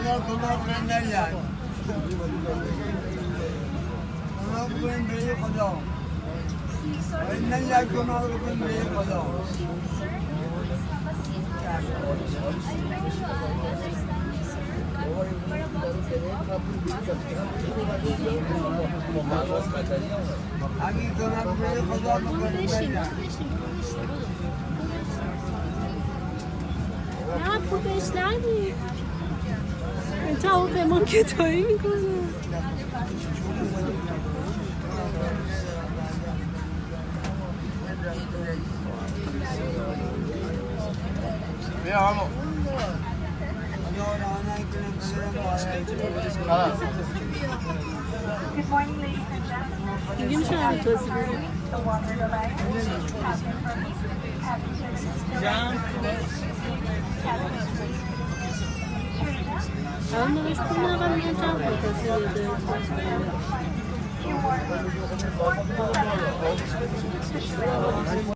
خدا برندن خدا برنده خدا برندن گناه رو برنده خدا اگه گناه برنده خدا برنده نه پولش ندی تا به ما کتایی میکنه بیا همو دیگه میشه همه توضیح بدیم الان نوش پول نقل میگن چند خود کسی